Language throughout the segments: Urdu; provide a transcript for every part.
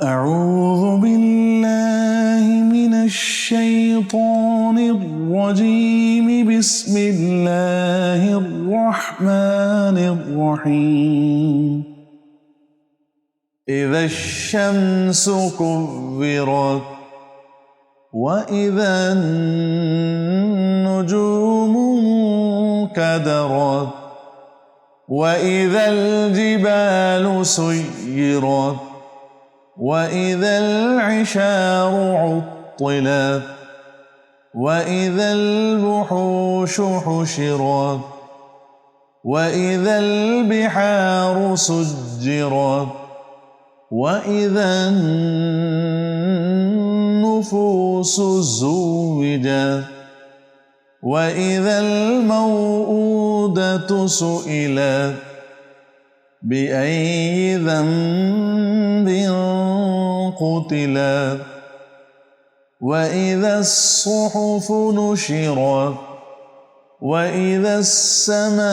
أعوذ بالله من الشيطان الرجيم. بسم الله الرحمن الرحيم. إذا الشمس كورت وإذا النجوم انكدرت وإذا الجبال سيرت وإذا العشار عطلت وإذا الوحوش حشرت وإذا البحار سجرت وإذا النفوس زوجت وإذا الموءودة سئلت بأي ذنب قتلت وإذا الصحف نشرت وإذا السماء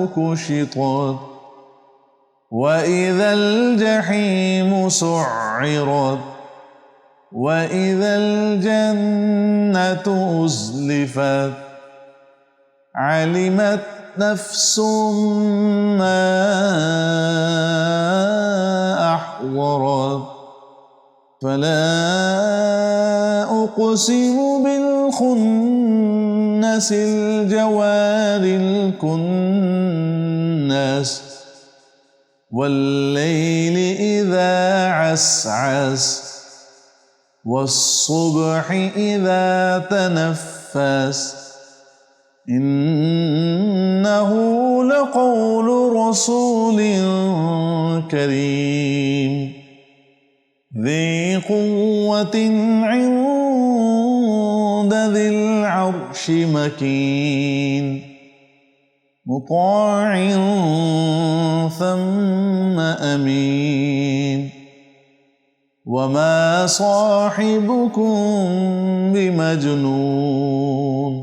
كشطت وإذا الجحيم سعرت وإذا الجنة أزلفت علمت نفس ما أحضرت فلا أقسم بالخنس الجوار الكنس والليل إذا عسعس والصبح إذا تنفس إنه لقول رسول كريم ذي قوة عند ذي العرش مكين مطاع ثم أمين وما صاحبكم بمجنون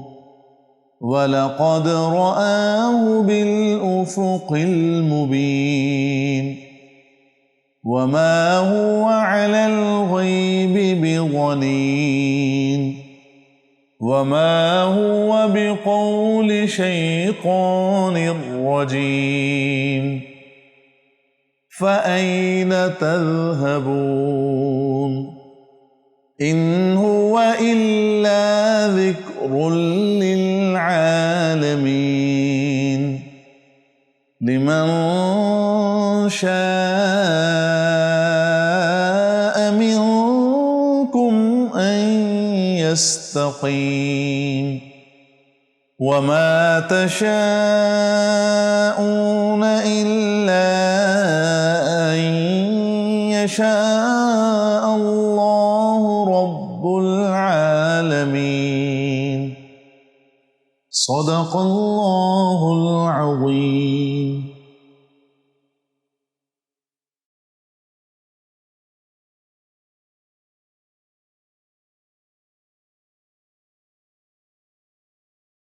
ولقد رآه بالأفق المبين وما هو على الغيب بضنين وما هو بقول شيطان رجيم فأين تذهبون إن هو إلا ذكر للعالمين لمن شاء منكم أن يستقيم وما تشاءون إلا أن يشاء الله رب العالمين. صدق الله العظيم.